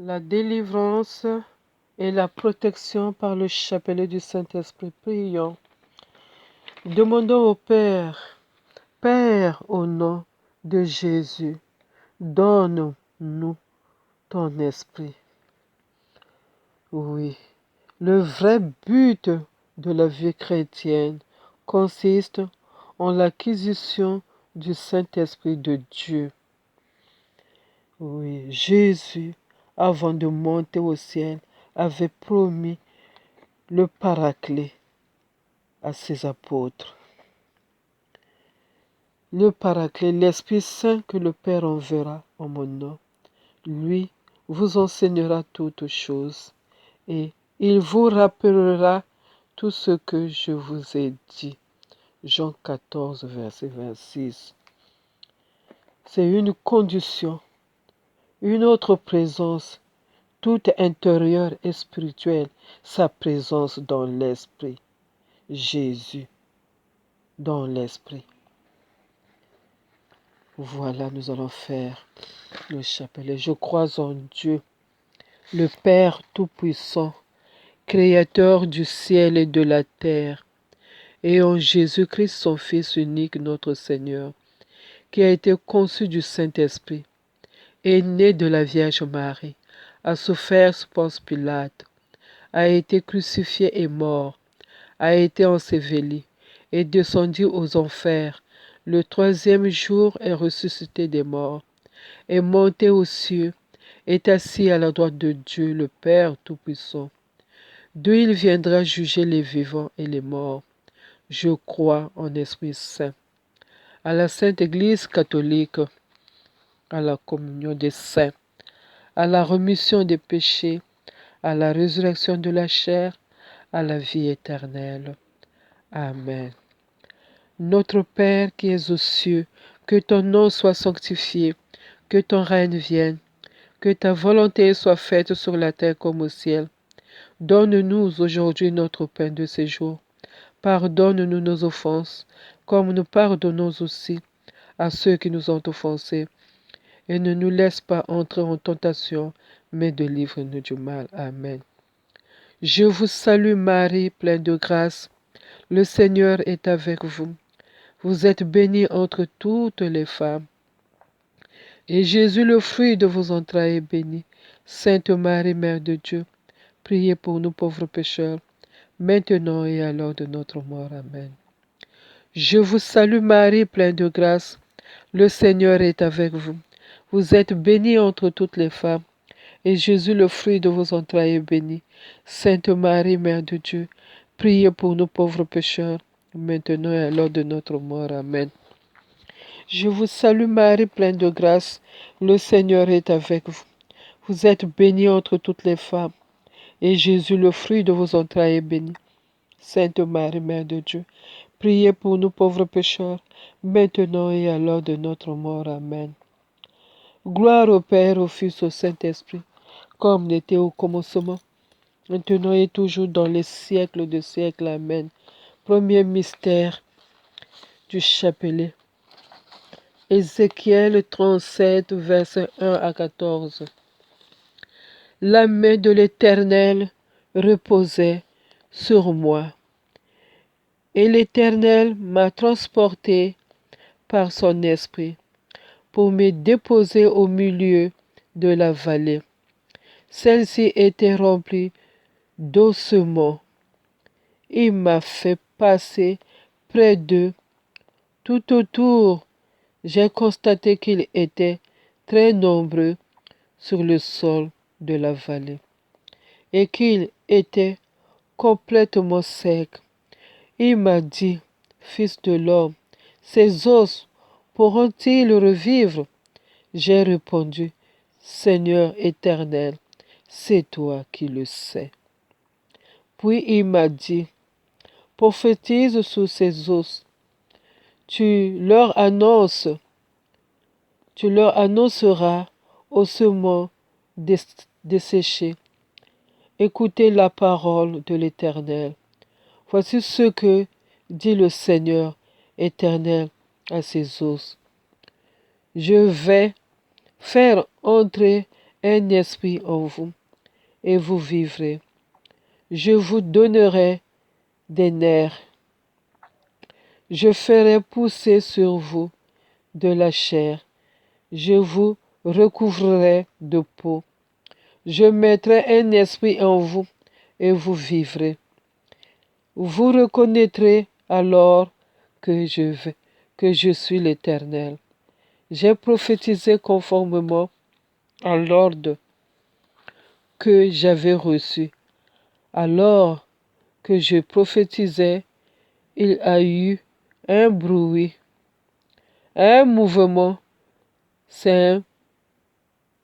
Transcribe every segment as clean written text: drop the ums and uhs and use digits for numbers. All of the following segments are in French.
La délivrance et la protection par le chapelet du Saint-Esprit. Prions. Demandons au Père, Père, au nom de Jésus, donne-nous ton esprit. Oui, le vrai but de la vie chrétienne consiste en l'acquisition du Saint-Esprit de Dieu. Oui, Jésus, avant de monter au ciel, avait promis le Paraclet à ses apôtres. Le Paraclet, l'Esprit Saint que le Père enverra en mon nom, lui vous enseignera toutes choses et il vous rappellera tout ce que je vous ai dit. Jean 14, verset 26. C'est une condition, une autre présence, toute intérieure et spirituelle, sa présence dans l'Esprit. Jésus, dans l'Esprit. Voilà, nous allons faire le chapelet. Je crois en Dieu, le Père Tout-Puissant, Créateur du ciel et de la terre, et en Jésus-Christ, son Fils unique, notre Seigneur, qui a été conçu du Saint-Esprit, est né de la Vierge Marie, a souffert sous Ponce Pilate, a été crucifié et mort, a été enseveli, et descendu aux enfers. Le troisième jour est ressuscité des morts, est monté aux cieux, est assis à la droite de Dieu, le Père Tout-Puissant. D'où il viendra juger les vivants et les morts. Je crois en Esprit Saint, à la Sainte Église catholique, à la communion des saints, à la rémission des péchés, à la résurrection de la chair, à la vie éternelle. Amen. Notre Père qui es aux cieux, que ton nom soit sanctifié, que ton règne vienne, que ta volonté soit faite sur la terre comme au ciel. Donne-nous aujourd'hui notre pain de ce jour. Pardonne-nous nos offenses, comme nous pardonnons aussi à ceux qui nous ont offensés. Et ne nous laisse pas entrer en tentation, mais délivre-nous du mal. Amen. Je vous salue Marie, pleine de grâce. Le Seigneur est avec vous. Vous êtes bénie entre toutes les femmes. Et Jésus, le fruit de vos entrailles, est béni. Sainte Marie, Mère de Dieu, priez pour nous pauvres pécheurs, maintenant et à l'heure de notre mort. Amen. Je vous salue Marie, pleine de grâce. Le Seigneur est avec vous. Vous êtes bénie entre toutes les femmes. Et Jésus, le fruit de vos entrailles, est béni. Sainte Marie, Mère de Dieu, priez pour nous pauvres pécheurs, maintenant et à l'heure de notre mort. Amen. Je vous salue Marie, pleine de grâce. Le Seigneur est avec vous. Vous êtes bénie entre toutes les femmes. Et Jésus, le fruit de vos entrailles, est béni. Sainte Marie, Mère de Dieu, priez pour nous pauvres pécheurs, maintenant et à l'heure de notre mort. Amen. Gloire au Père, au Fils, au Saint-Esprit, comme n'était au commencement, maintenant et toujours dans les siècles des siècles. Amen. Premier mystère du chapelet. Ézéchiel 37, versets 1 à 14. La main de l'Éternel reposait sur moi, et l'Éternel m'a transporté par son esprit pour me déposer au milieu de la vallée. Celle-ci était remplie d'ossements. Il m'a fait passer près d'eux. Tout autour, j'ai constaté qu'ils étaient très nombreux sur le sol de la vallée et qu'ils étaient complètement secs. Il m'a dit, Fils de l'homme, ces os pourront-ils revivre? J'ai répondu, Seigneur éternel, c'est toi qui le sais. Puis il m'a dit, prophétise sur ces os. Tu leur annonceras ossements desséchés. Écoutez la parole de l'Éternel. Voici ce que dit le Seigneur éternel à ses os. Je vais faire entrer un esprit en vous, et vous vivrez. Je vous donnerai des nerfs. Je ferai pousser sur vous de la chair. Je vous recouvrerai de peau. Je mettrai un esprit en vous, et vous vivrez. Vous reconnaîtrez alors que je suis l'Éternel. J'ai prophétisé conformément à l'ordre que j'avais reçu. Alors que je prophétisais, il y a eu un bruit, un mouvement s'est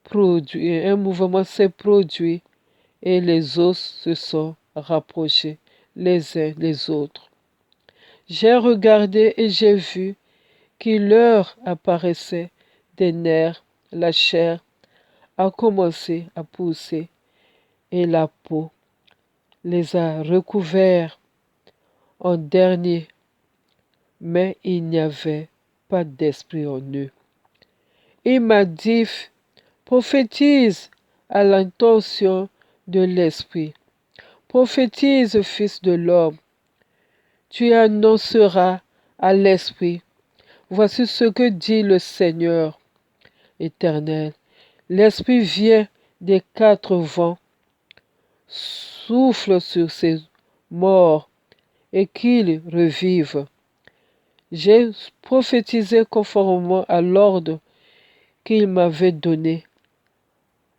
produit et les os se sont rapprochés les uns des autres. J'ai regardé et j'ai vu qu'il leur apparaissait des nerfs, la chair a commencé à pousser et la peau les a recouverts en dernier, mais il n'y avait pas d'esprit en eux. Il m'a dit, prophétise à l'intention de l'esprit. Prophétise, fils de l'homme. Tu annonceras à l'esprit. Voici ce que dit le Seigneur éternel. L'esprit vient des quatre vents, souffle sur ces morts et qu'ils revivent. J'ai prophétisé conformément à l'ordre qu'il m'avait donné.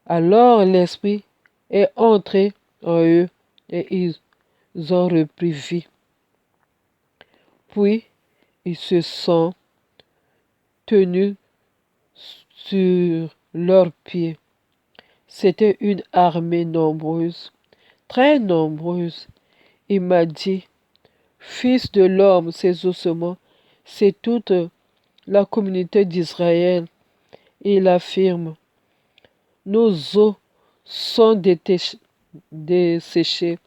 Alors l'Esprit est entré en eux et ils ont repris vie. Puis ils se sont tenus sur leurs pieds. C'était une armée nombreuse, très nombreuse. Il m'a dit, Fils de l'homme, ces ossements, c'est toute la communauté d'Israël. Il affirme, nos os sont desséchés,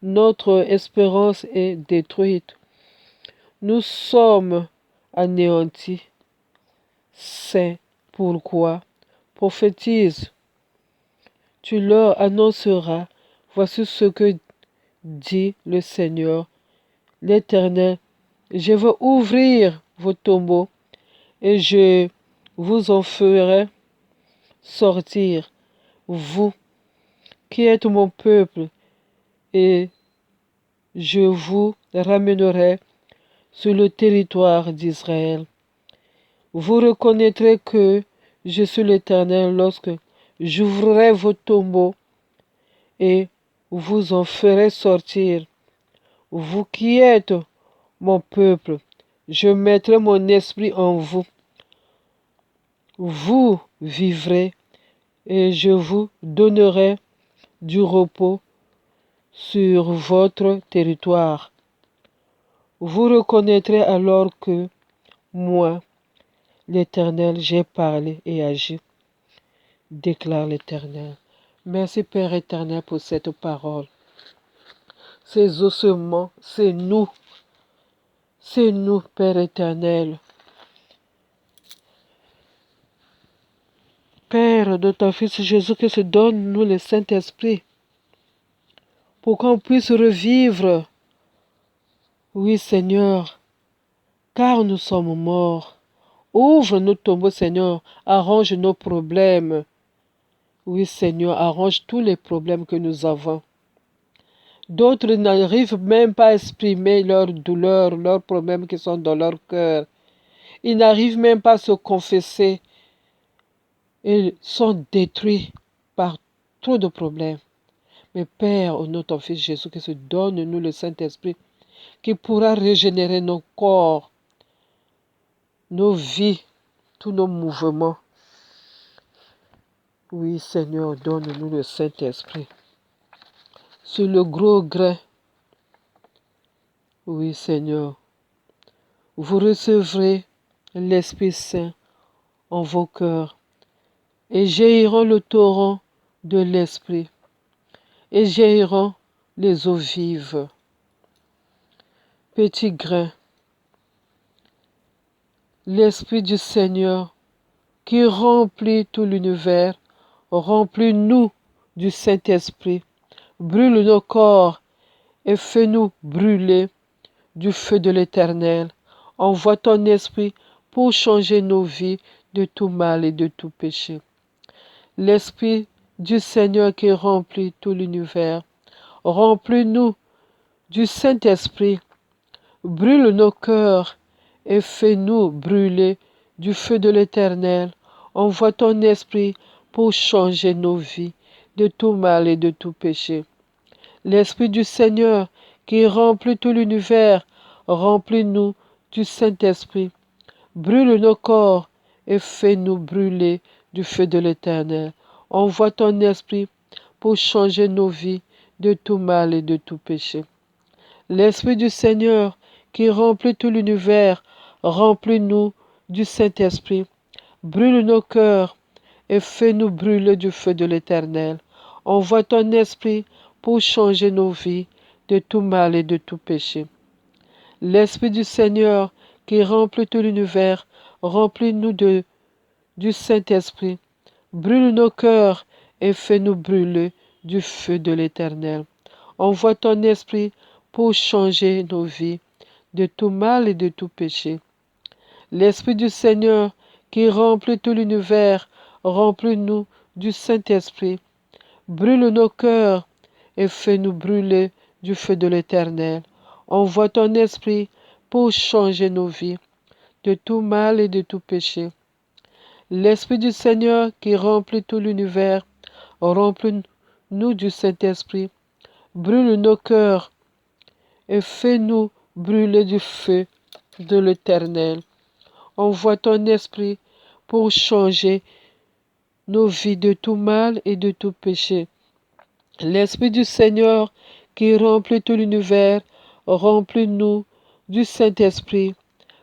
notre espérance est détruite, nous sommes anéantis. C'est pourquoi prophétise, tu leur annonceras, voici ce que dit le Seigneur, l'Éternel, je vais ouvrir vos tombeaux et je vous en ferai sortir, vous qui êtes mon peuple, et je vous ramènerai sur le territoire d'Israël. Vous reconnaîtrez que je suis l'Éternel lorsque j'ouvrirai vos tombeaux et vous en ferai sortir. Vous qui êtes mon peuple, je mettrai mon esprit en vous. Vous vivrez et je vous donnerai du repos sur votre territoire. Vous reconnaîtrez alors que moi, l'Éternel, j'ai parlé et agi, déclare l'Éternel. Merci Père éternel pour cette parole. Ces ossements, c'est nous, Père éternel. Père de ton Fils Jésus-Christ, donne-nous le Saint-Esprit pour qu'on puisse revivre. Oui, Seigneur, car nous sommes morts. Ouvre nos tombeaux, Seigneur, arrange nos problèmes. Oui, Seigneur, arrange tous les problèmes que nous avons. D'autres n'arrivent même pas à exprimer leurs douleurs, leurs problèmes qui sont dans leur cœur. Ils n'arrivent même pas à se confesser. Ils sont détruits par trop de problèmes. Mais Père, au nom de ton Fils Jésus-Christ, donne-nous le Saint-Esprit qui pourra régénérer nos corps, nos vies, tous nos mouvements. Oui, Seigneur, donne-nous le Saint-Esprit. Sur le gros grain, oui, Seigneur, vous recevrez l'Esprit Saint en vos cœurs et jailliront le torrent de l'Esprit et jailliront les eaux vives. Petit grain, l'Esprit du Seigneur qui remplit tout l'univers Remplis-nous du Saint-Esprit. Brûle nos corps et fais-nous brûler du feu de l'Éternel. Envoie ton esprit pour changer nos vies de tout mal et de tout péché. L'Esprit du Seigneur qui remplit tout l'univers. Remplis-nous du Saint-Esprit. Brûle nos cœurs et fais-nous brûler du feu de l'Éternel. Envoie ton esprit pour changer nos vies de tout mal et de tout péché. L'Esprit du Seigneur qui remplit tout l'univers, remplis-nous du Saint-Esprit. Brûle nos corps et fais-nous brûler du feu de l'Éternel. Envoie ton esprit pour changer nos vies de tout mal et de tout péché. L'Esprit du Seigneur qui remplit tout l'univers, remplis-nous du Saint-Esprit. Brûle nos cœurs et fais-nous brûler du feu de l'Éternel. Envoie ton esprit pour changer nos vies de tout mal et de tout péché. L'Esprit du Seigneur qui remplit tout l'univers, remplis-nous du Saint-Esprit. Brûle nos cœurs et fais-nous brûler du feu de l'Éternel. Envoie ton esprit pour changer nos vies de tout mal et de tout péché. L'Esprit du Seigneur qui remplit tout l'univers, remplis-nous du Saint-Esprit. Brûle nos cœurs et fais-nous brûler du feu de l'Éternel. Envoie ton esprit pour changer nos vies de tout mal et de tout péché. L'Esprit du Seigneur qui remplit tout l'univers, remplis-nous du Saint-Esprit. Brûle nos cœurs et fais-nous brûler du feu de l'Éternel. Envoie ton esprit pour changer nos vies de tout mal et de tout péché. L'Esprit du Seigneur qui remplit tout l'univers, remplis-nous du Saint-Esprit.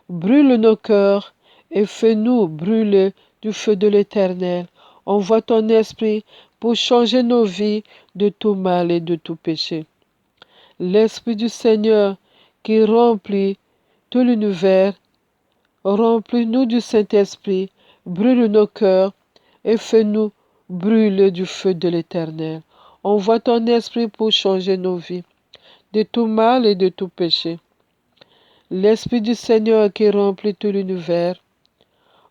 Brûle nos cœurs et fais-nous brûler du feu de l'Éternel. Envoie ton esprit pour changer nos vies de tout mal et de tout péché. L'Esprit du Seigneur qui remplit tout l'univers, remplis-nous du Saint-Esprit, brûle nos cœurs et fais-nous brûler du feu de l'Éternel. Envoie ton esprit pour changer nos vies de tout mal et de tout péché. L'Esprit du Seigneur qui remplit tout l'univers,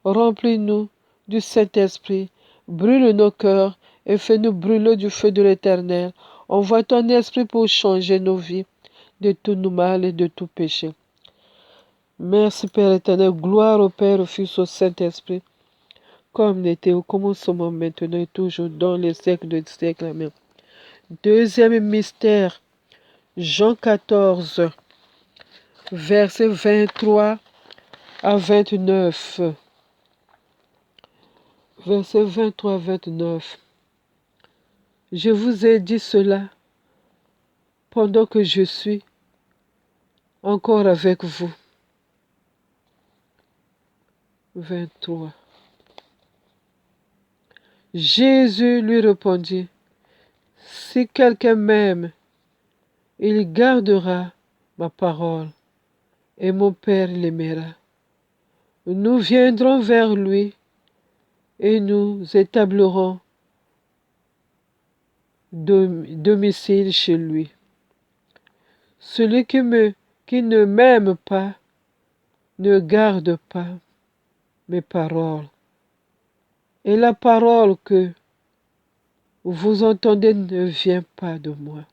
remplis-nous du Saint-Esprit, brûle nos cœurs et fais-nous brûler du feu de l'Éternel. Envoie ton esprit pour changer nos vies de tout mal et de tout péché. Merci Père éternel, gloire au Père, au Fils, au Saint-Esprit, comme n'était au commencement, maintenant et toujours, dans les siècles des siècles. Amen. Deuxième mystère, Jean 14, versets 23 à 29. Versets 23 à 29. Je vous ai dit cela pendant que je suis encore avec vous. 23. Jésus lui répondit, si quelqu'un m'aime, il gardera ma parole, et mon Père l'aimera. Nous viendrons vers lui, et nous établirons domicile chez lui. Celui qui ne m'aime pas ne garde pas mes paroles. Et la parole que vous entendez ne vient pas de moi,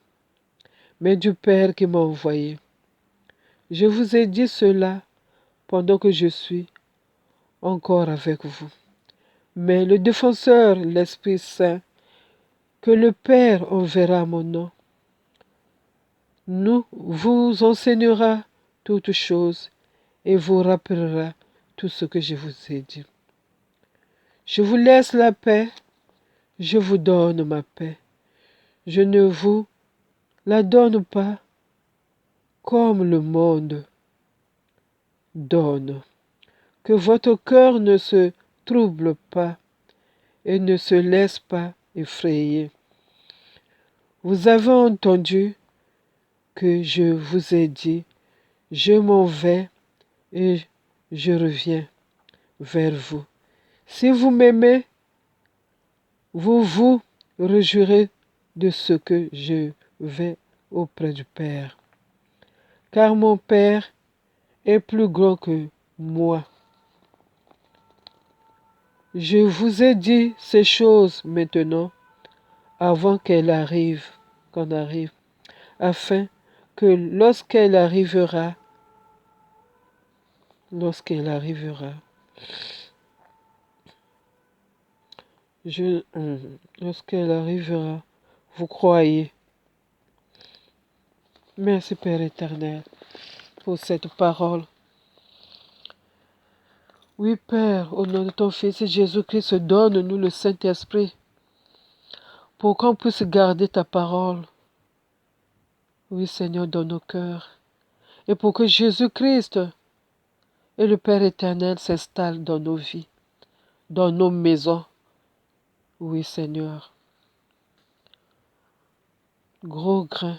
mais du Père qui m'a envoyé. Je vous ai dit cela pendant que je suis encore avec vous. Mais le défenseur, l'Esprit Saint, que le Père enverra à mon nom, vous enseignera toutes choses et vous rappellera tout ce que je vous ai dit. Je vous laisse la paix, je vous donne ma paix. Je ne vous la donne pas comme le monde donne. Que votre cœur ne se trouble pas et ne se laisse pas effrayer. Vous avez entendu que je vous ai dit, je m'en vais et je reviens vers vous. Si vous m'aimez, Vous vous réjouirez de ce que je vais auprès du Père, car mon Père est plus grand que moi. Je vous ai dit ces choses maintenant, avant qu'on arrive, afin que lorsqu'elle arrivera, je, lorsqu'elle arrivera, vous croyez. Merci Père éternel pour cette parole. Oui Père, au nom de ton Fils Jésus-Christ, donne-nous le Saint-Esprit pour qu'on puisse garder ta parole. Oui Seigneur, dans nos cœurs. Et pour que Jésus-Christ et le Père éternel s'installent dans nos vies, dans nos maisons. Oui Seigneur. Gros grain.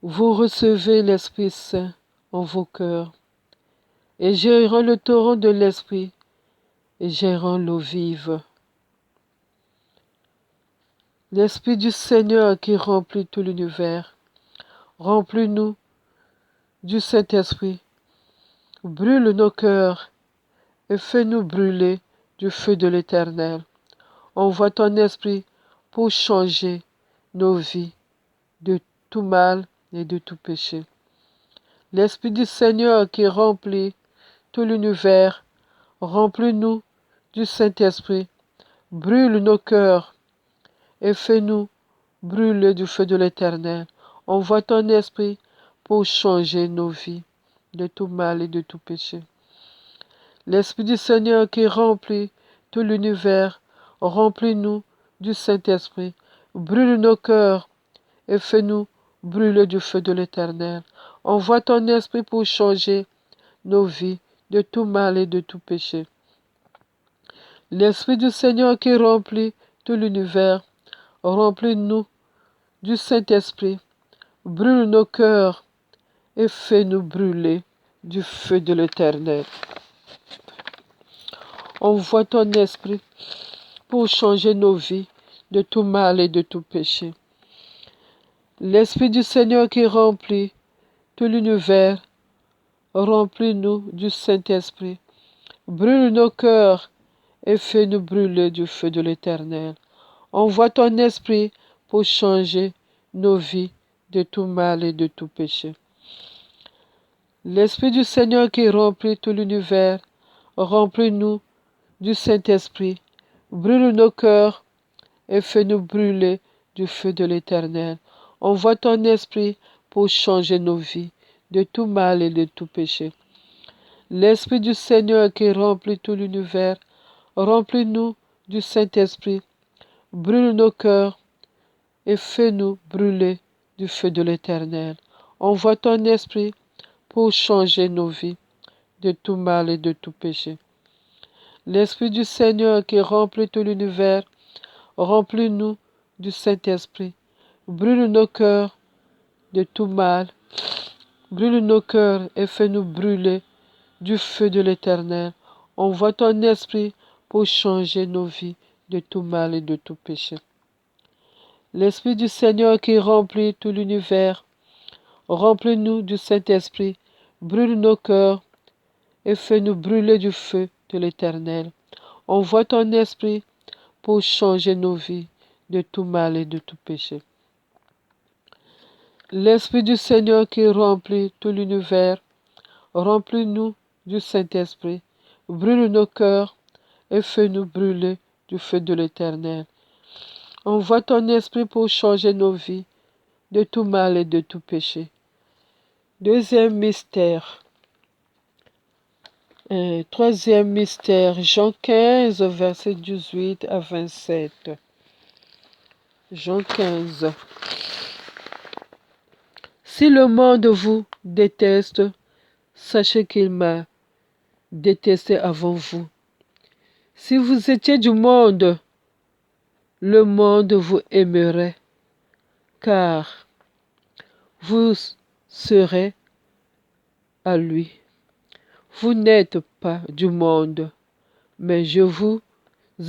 Vous recevez l'Esprit Saint en vos cœurs et gérant le torrent de l'Esprit et gérant l'eau vive. L'Esprit du Seigneur qui remplit tout l'univers, remplis-nous du Saint-Esprit, brûle nos cœurs et fais-nous brûler du feu de l'Éternel. Envoie ton Esprit pour changer nos vies de tout mal et de tout péché. L'Esprit du Seigneur qui remplit tout l'univers, remplis-nous du Saint-Esprit, brûle nos cœurs et fais-nous brûler du feu de l'Éternel. Envoie ton Esprit pour changer nos vies de tout mal et de tout péché. L'Esprit du Seigneur qui remplit tout l'univers, remplis-nous du Saint-Esprit, brûle nos cœurs et fais-nous brûler du feu de l'Éternel. Envoie ton Esprit pour changer nos vies de tout mal et de tout péché. L'Esprit du Seigneur qui remplit tout l'univers, remplis-nous du Saint-Esprit, brûle nos cœurs et fais-nous brûler du feu de l'Éternel. Envoie ton Esprit pour changer nos vies de tout mal et de tout péché. L'Esprit du Seigneur qui remplit tout l'univers, remplis-nous du Saint-Esprit, brûle nos cœurs et fais-nous brûler du feu de l'Éternel. Envoie ton Esprit pour changer nos vies de tout mal et de tout péché. L'Esprit du Seigneur qui remplit tout l'univers, remplis-nous du Saint-Esprit, brûle nos cœurs et fais-nous brûler du feu de l'Éternel. Envoie ton Esprit pour changer nos vies de tout mal et de tout péché. L'Esprit du Seigneur qui remplit tout l'univers, remplis-nous du Saint-Esprit, brûle nos cœurs et fais-nous brûler du feu de l'Éternel. Envoie ton Esprit pour changer nos vies de tout mal et de tout péché. L'Esprit du Seigneur qui remplit tout l'univers, remplis-nous du Saint-Esprit, brûle nos cœurs de tout mal, brûle nos cœurs et fais-nous brûler du feu de l'Éternel. Envoie ton Esprit pour changer nos vies de tout mal et de tout péché. L'Esprit du Seigneur qui remplit tout l'univers, remplis-nous du Saint-Esprit, brûle nos cœurs et fais-nous brûler du feu de l'Éternel. Envoie ton Esprit pour changer nos vies de tout mal et de tout péché. L'Esprit du Seigneur qui remplit tout l'univers, remplis-nous du Saint-Esprit, brûle nos cœurs et fais-nous brûler du feu de l'Éternel. Envoie ton Esprit pour changer nos vies de tout mal et de tout péché. Deuxième mystère. Troisième mystère, Jean 15, verset 18 à 27. Jean 15. Si le monde vous déteste, sachez qu'il m'a détesté avant vous. Si vous étiez du monde, le monde vous aimerait, car vous serez à lui. Vous n'êtes pas du monde, mais je vous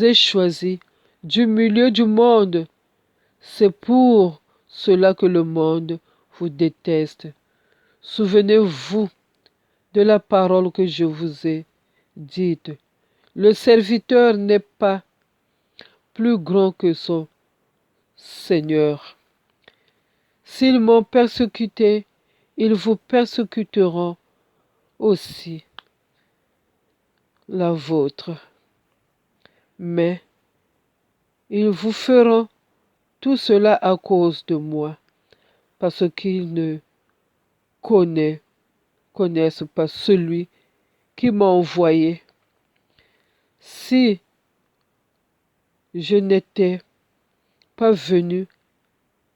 ai choisi du milieu du monde. C'est pour cela que le monde vous déteste. Souvenez-vous de la parole que je vous ai dite. Le serviteur n'est pas plus grand que son Seigneur. S'ils m'ont persécuté, ils vous persécuteront aussi la vôtre. Mais ils vous feront tout cela à cause de moi, parce qu'ils ne connaissent pas celui qui m'a envoyé. Si je n'étais pas venu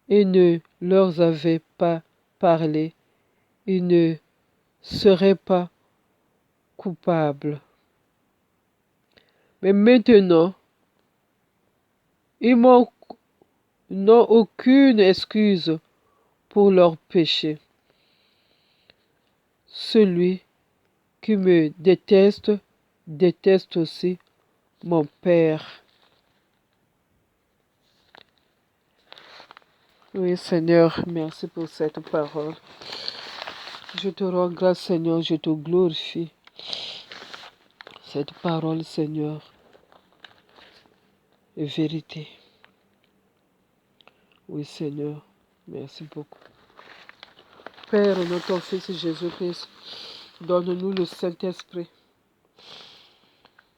et ne leur avais pas parlé, ils ne seraient pas coupables. Mais maintenant, ils n'ont aucune excuse pour leurs péchés. Celui qui me déteste, déteste aussi mon Père. Oui, Seigneur, merci pour cette parole. Je te rends grâce, Seigneur, je te glorifie. Cette parole, Seigneur, est vérité. Oui, Seigneur, merci beaucoup. Père, notre Fils Jésus-Christ, donne-nous le Saint-Esprit.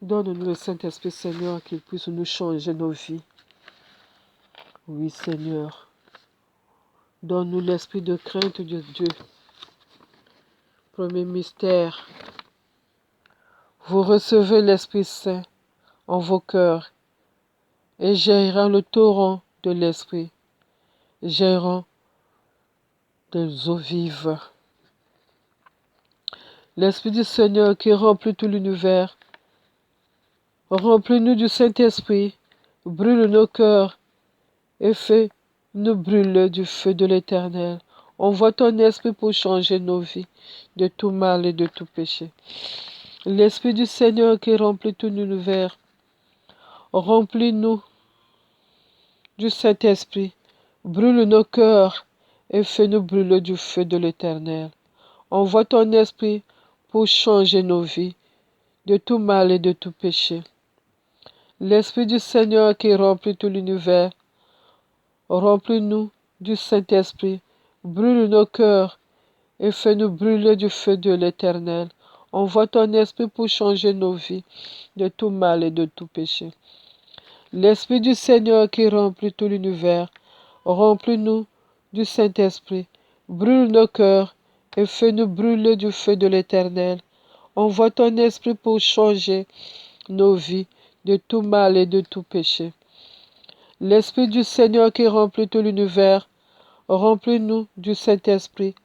Donne-nous le Saint-Esprit, Seigneur, qu'il puisse nous changer nos vies. Oui, Seigneur. Donne-nous l'esprit de crainte de Dieu. Premier mystère. Vous recevez l'Esprit Saint en vos cœurs et jaillira le torrent de l'Esprit, jaillira des eaux vives. L'Esprit du Seigneur qui remplit tout l'univers, remplis-nous du Saint-Esprit, brûle nos cœurs et fais-nous brûler du feu de l'Éternel. Envoie ton esprit pour changer nos vies de tout mal et de tout péché. L'Esprit du Seigneur qui remplit tout l'univers, remplis-nous du Saint-Esprit, brûle nos cœurs et fais-nous brûler du feu de l'Éternel. Envoie ton esprit pour changer nos vies de tout mal et de tout péché. L'Esprit du Seigneur qui remplit tout l'univers, remplis-nous du Saint-Esprit, brûle nos cœurs et fais-nous brûler du feu de l'Éternel. Envoie ton esprit pour changer nos vies de tout mal et de tout péché. L'Esprit du Seigneur qui remplit tout l'univers, remplis-nous du Saint-Esprit, brûle nos cœurs et fais-nous brûler du feu de l'Éternel. Envoie ton esprit pour changer nos vies de tout mal et de tout péché. L'Esprit du Seigneur qui remplit tout l'univers, remplis-nous du Saint-Esprit,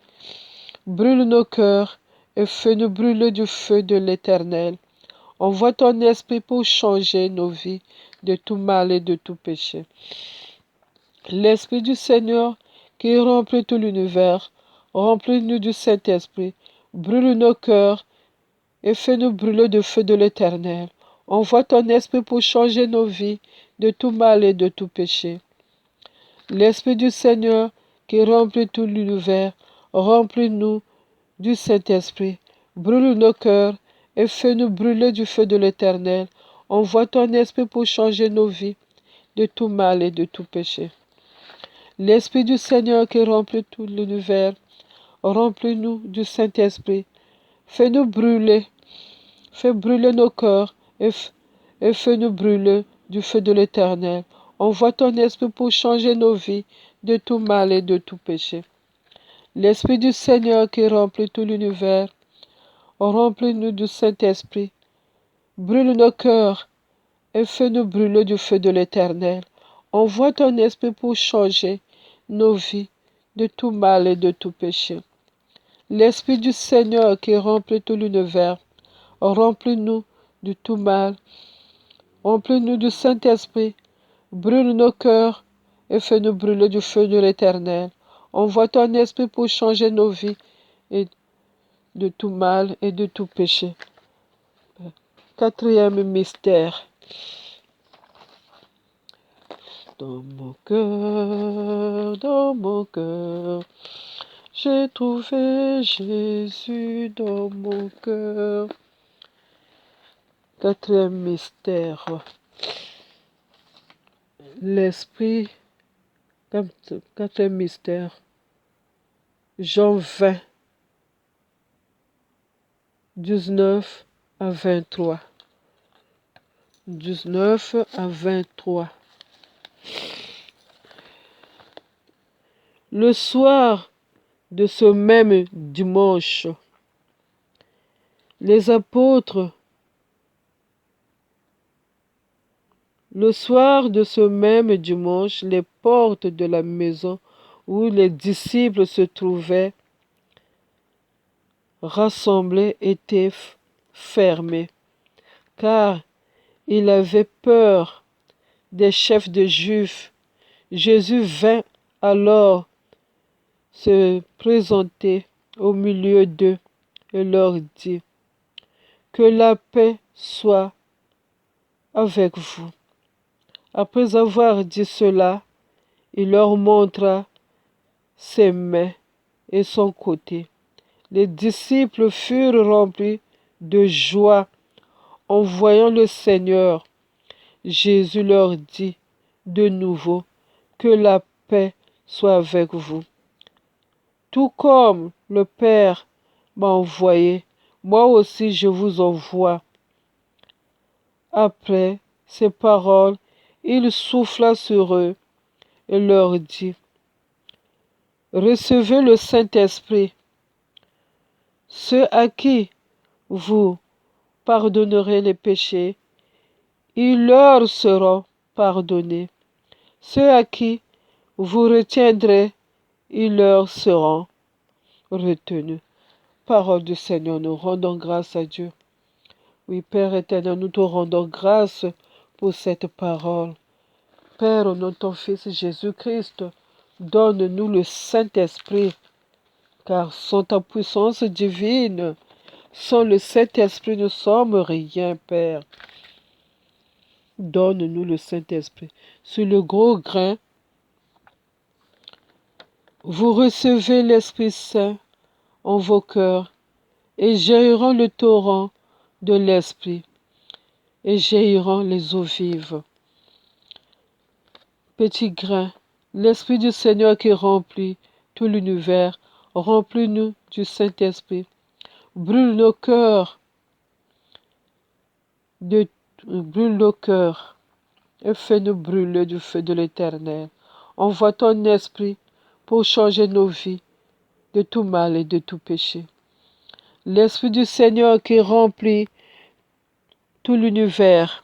brûle nos cœurs et fais-nous brûler du feu de l'Éternel. Envoie ton esprit pour changer nos vies de tout mal et de tout péché. L'Esprit du Seigneur qui remplit tout l'univers, remplis-nous du Saint-Esprit, brûle nos cœurs et fais-nous brûler du feu de l'Éternel. Envoie ton esprit pour changer nos vies de tout mal et de tout péché. L'Esprit du Seigneur qui remplit tout l'univers, remplis-nous du Saint-Esprit, brûle nos cœurs et fais-nous brûler du feu de l'Éternel. Envoie ton esprit pour changer nos vies de tout mal et de tout péché. L'Esprit du Seigneur qui remplit tout l'univers, remplis-nous du Saint-Esprit. Fais-nous brûler, fais brûler nos cœurs et fais-nous brûler du feu de l'Éternel. Envoie ton esprit pour changer nos vies de tout mal et de tout péché. L'Esprit du Seigneur qui remplit tout l'univers, remplis-nous du Saint-Esprit. Brûle nos cœurs et fais-nous brûler du feu de l'Éternel. Envoie ton esprit pour changer nos vies de tout mal et de tout péché. L'Esprit du Seigneur qui remplit tout l'univers, remplis-nous de tout mal. Remplis-nous du Saint-Esprit. Brûle nos cœurs et fais-nous brûler du feu de l'Éternel. Envoie ton esprit pour changer nos vies et de tout mal et de tout péché. Quatrième mystère. dans mon cœur, j'ai trouvé Jésus dans mon cœur. Quatrième mystère, l'Esprit. Quatrième mystère, Jean 20, 19 à 23. 19 à 23. Le soir de ce même dimanche, les apôtres, le soir de ce même dimanche, les portes de la maison où les disciples se trouvaient rassemblés étaient fermées, car il avait peur des chefs de Juifs. Jésus vint alors se présenter au milieu d'eux et leur dit: Que la paix soit avec vous. Après avoir dit cela, il leur montra ses mains et son côté. Les disciples furent remplis de joie en voyant le Seigneur. Jésus leur dit de nouveau: Que la paix soit avec vous. Tout comme le Père m'a envoyé, moi aussi je vous envoie. Après ces paroles, il souffla sur eux et leur dit: Recevez le Saint-Esprit. Ceux à qui vous pardonnerez les péchés, ils leur seront pardonnés. Ceux à qui vous retiendrez, ils leur seront retenus. Parole du Seigneur, nous rendons grâce à Dieu. Oui, Père éternel, nous te rendons grâce pour cette parole. Père, au nom de ton Fils Jésus-Christ, donne-nous le Saint-Esprit, car sans ta puissance divine, sans le Saint-Esprit, nous ne sommes rien, Père. Donne-nous le Saint-Esprit. Sur le gros grain, vous recevez l'Esprit Saint en vos cœurs et jailliront le torrent de l'Esprit et jailliront les eaux vives. Petit grain, l'Esprit du Seigneur qui remplit tout l'univers, remplis-nous du Saint-Esprit. Brûle nos cœurs, brûle nos cœurs et fais-nous brûler du feu de l'Éternel. Envoie ton Esprit pour changer nos vies de tout mal et de tout péché. L'Esprit du Seigneur qui remplit tout l'univers,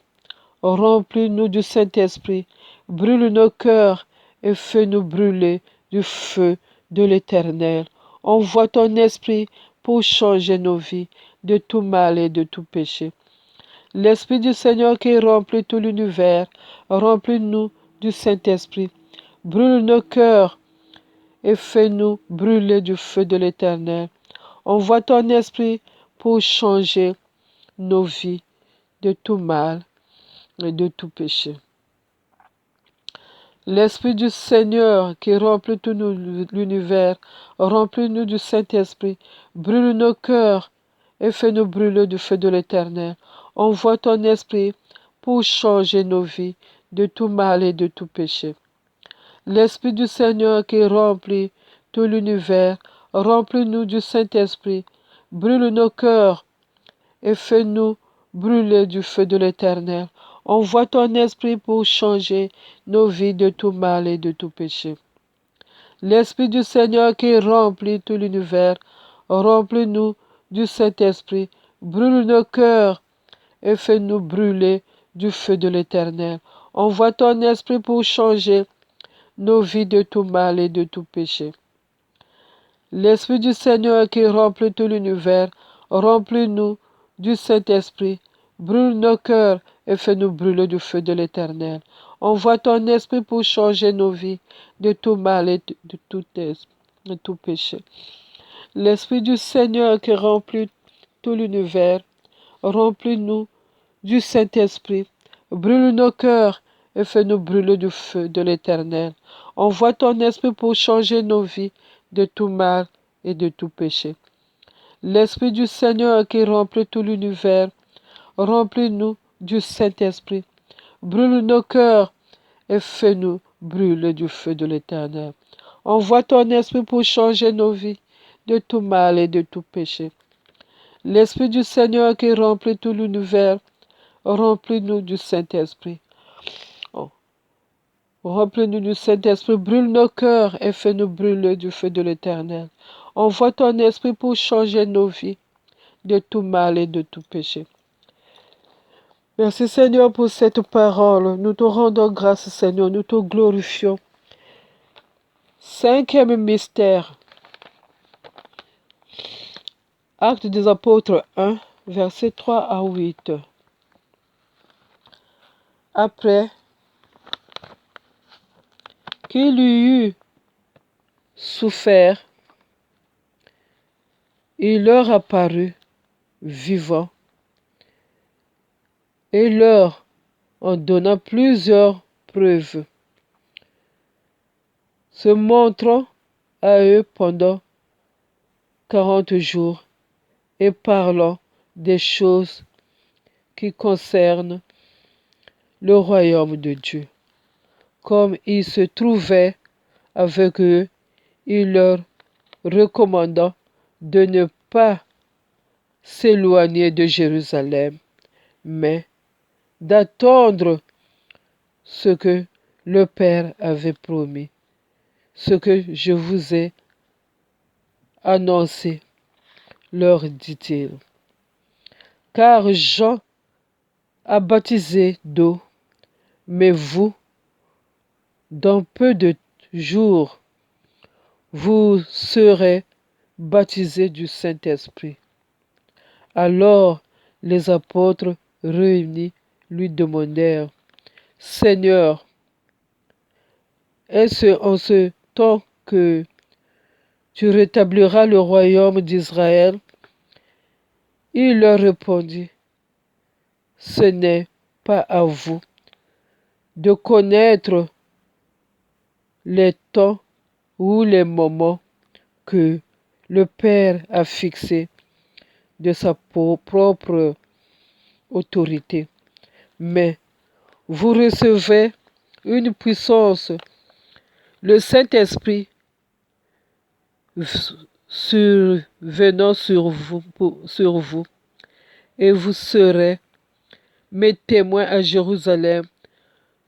remplis-nous du Saint-Esprit, brûle nos cœurs et fais-nous brûler du feu de l'Éternel. Envoie ton Esprit pour changer nos vies de tout mal et de tout péché. L'Esprit du Seigneur qui remplit tout l'univers, remplis-nous du Saint-Esprit. Brûle nos cœurs et fais-nous brûler du feu de l'Éternel. Envoie ton Esprit pour changer nos vies de tout mal et de tout péché. L'Esprit du Seigneur qui remplit tout l'univers, remplis-nous du Saint-Esprit. Brûle nos cœurs et fais-nous brûler du feu de l'Éternel. Envoie ton Esprit pour changer nos vies de tout mal et de tout péché. L'Esprit du Seigneur qui remplit tout l'univers, remplis-nous du Saint-Esprit. Brûle nos cœurs et fais-nous brûler du feu de l'Éternel. Envoie ton Esprit pour changer nos vies de tout mal et de tout péché. L'Esprit du Seigneur qui remplit tout l'univers, remplis-nous du Saint-Esprit. Brûle nos cœurs et fais-nous brûler du feu de l'Éternel. Envoie ton Esprit pour changer nos vies de tout mal et de tout péché. L'Esprit du Seigneur qui remplit tout l'univers, remplis-nous du Saint-Esprit. Brûle nos cœurs et fais-nous brûler du feu de l'Éternel. Envoie ton Esprit pour changer nos vies de tout mal et de tout péché. L'Esprit du Seigneur qui remplit tout l'univers, remplis-nous du Saint-Esprit. Brûle nos cœurs et fais-nous brûler du feu de l'Éternel. Envoie ton esprit pour changer nos vies de tout mal et de tout péché. L'Esprit du Seigneur qui remplit tout l'univers, remplis-nous du Saint-Esprit. Brûle nos cœurs et fais-nous brûler du feu de l'Éternel. Envoie ton esprit pour changer nos vies de tout mal et de tout péché. L'Esprit du Seigneur qui remplit tout l'univers, remplis-nous du Saint-Esprit. Oh. Remplis-nous du Saint-Esprit, brûle nos cœurs et fais-nous brûler du feu de l'Éternel. Envoie ton esprit pour changer nos vies de tout mal et de tout péché. Merci Seigneur pour cette parole. Nous te rendons grâce Seigneur, nous te glorifions. Cinquième mystère. Actes des apôtres 1, versets 3 à 8. Après qu'il eut souffert, il leur apparut vivant et leur en donna plusieurs preuves, se montrant à eux pendant 40 jours et parlant des choses qui concernent le royaume de Dieu. Comme il se trouvait avec eux, il leur recommanda de ne pas s'éloigner de Jérusalem, mais d'attendre ce que le Père avait promis, ce que je vous ai annoncé, leur dit-il. Car Jean a baptisé d'eau, mais vous, dans peu de jours, vous serez baptisés du Saint-Esprit. Alors les apôtres réunis lui demandèrent, Seigneur, est-ce en ce temps que tu rétabliras le royaume d'Israël? Il leur répondit, ce n'est pas à vous de connaître les temps ou les moments que le Père a fixés de sa propre autorité, mais vous recevez une puissance, le Saint-Esprit survenant sur vous, et vous serez mes témoins à Jérusalem,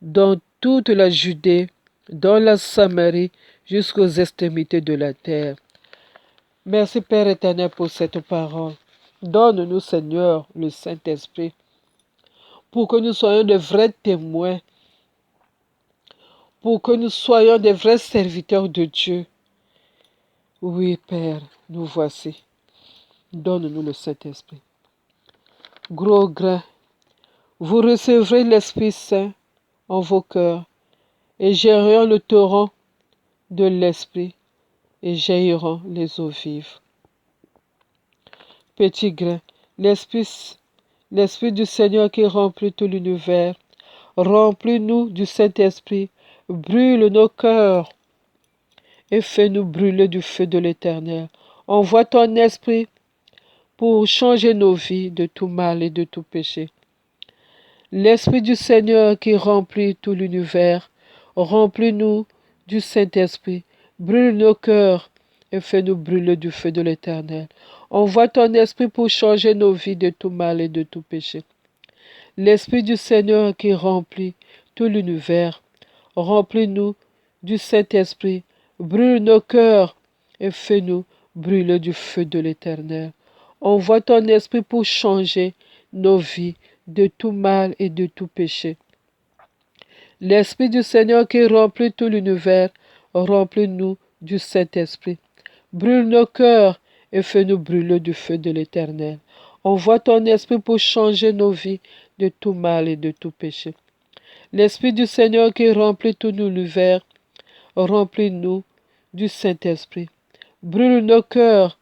dans toute la Judée, dans la Samarie, jusqu'aux extrémités de la terre. Merci Père éternel pour cette parole. Donne-nous Seigneur le Saint-Esprit pour que nous soyons de vrais témoins, pour que nous soyons des vrais serviteurs de Dieu. Oui Père, nous voici. Donne-nous le Saint-Esprit. Gros grain, vous recevrez l'Esprit Saint en vos cœurs et jailliront le torrent de l'Esprit et jailliront les eaux vives. Petit grain, l'Esprit du Seigneur qui remplit tout l'univers, remplis-nous du Saint-Esprit, brûle nos cœurs et fais-nous brûler du feu de l'Éternel. Envoie ton Esprit pour changer nos vies de tout mal et de tout péché. L'Esprit du Seigneur qui remplit tout l'univers, remplis-nous du Saint-Esprit, brûle nos cœurs et fais-nous brûler du feu de l'Éternel. Envoie ton Esprit pour changer nos vies de tout mal et de tout péché. L'Esprit du Seigneur qui remplit tout l'univers, remplis-nous du Saint-Esprit, brûle nos cœurs et fais-nous brûler du feu de l'Éternel. Envoie ton Esprit pour changer nos vies de tout mal et de tout péché. L'Esprit du Seigneur qui remplit tout l'univers, remplis-nous du Saint-Esprit. Brûle nos cœurs et fais-nous brûler du feu de l'Éternel. Envoie ton Esprit pour changer nos vies de tout mal et de tout péché. L'Esprit du Seigneur qui remplit tout l'univers, remplis-nous du Saint-Esprit. Brûle nos cœurs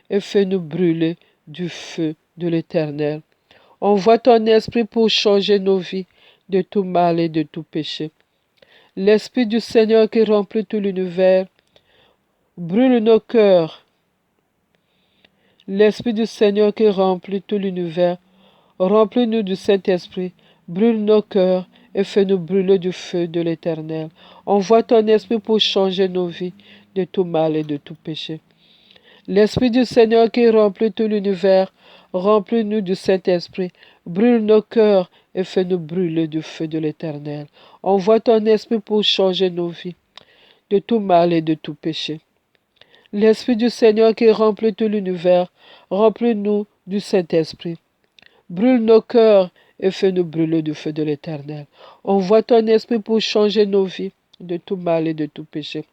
et fais-nous brûler du feu de l'Éternel. Envoie ton Esprit pour changer nos vies de tout mal et de tout péché. L'Esprit du Seigneur qui remplit tout l'univers brûle nos cœurs. L'Esprit du Seigneur qui remplit tout l'univers, remplis-nous du Saint-Esprit, brûle nos cœurs et fais-nous brûler du feu de l'Éternel. Envoie ton Esprit pour changer nos vies de tout mal et de tout péché. L'Esprit du Seigneur qui remplit tout l'univers, remplis-nous du Saint-Esprit, brûle nos cœurs et fais-nous brûler du feu de l'Éternel. Envoie ton Esprit pour changer nos vies de tout mal et de tout péché. L'Esprit du Seigneur qui remplit tout l'univers, remplis-nous du Saint-Esprit. Brûle nos cœurs et fais-nous brûler du feu de l'Éternel. Envoie ton Esprit pour changer nos vies de tout mal et de tout péché.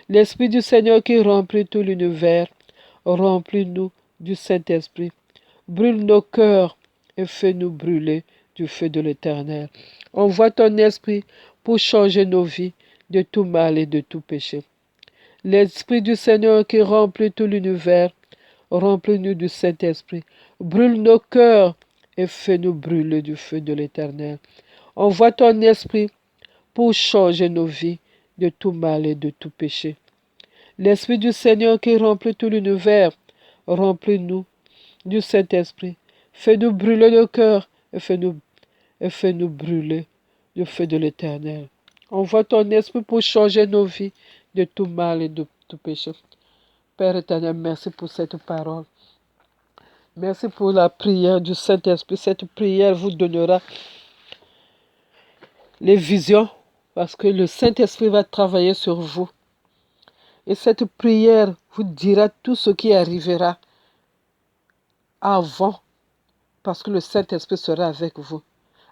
L'Esprit du Seigneur qui remplit tout l'univers, remplis-nous du Saint-Esprit. Brûle nos cœurs et fais-nous brûler du feu de l'Éternel. Envoie ton Esprit pour changer nos vies de tout mal et de tout péché. L'Esprit du Seigneur qui remplit tout l'univers, remplis-nous du Saint-Esprit. Brûle nos cœurs et fais-nous brûler du feu de l'Éternel. Envoie ton Esprit pour changer nos vies de tout mal et de tout péché. L'Esprit du Seigneur qui remplit tout l'univers, remplis-nous du Saint-Esprit. Fais-nous brûler nos cœurs et fais-nous brûler du feu de l'Éternel. Envoie ton Esprit pour changer nos vies de tout mal et de tout péché. Père éternel, merci pour cette parole. Merci pour la prière du Saint-Esprit. Cette prière vous donnera les visions parce que le Saint-Esprit va travailler sur vous. Et cette prière vous dira tout ce qui arrivera avant parce que le Saint-Esprit sera avec vous.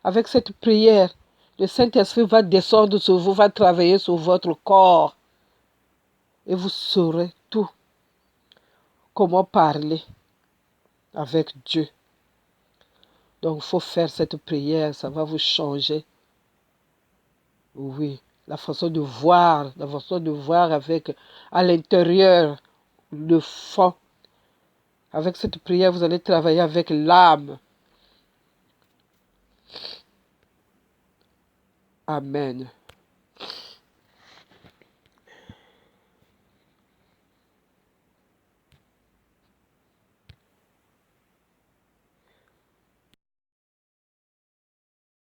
Avec cette prière, le Saint-Esprit va descendre sur vous, va travailler sur votre corps. Et vous saurez tout. Comment parler avec Dieu. Donc, il faut faire cette prière, ça va vous changer. Oui, la façon de voir avec à l'intérieur, le fond. Avec cette prière, vous allez travailler avec l'âme. Amen.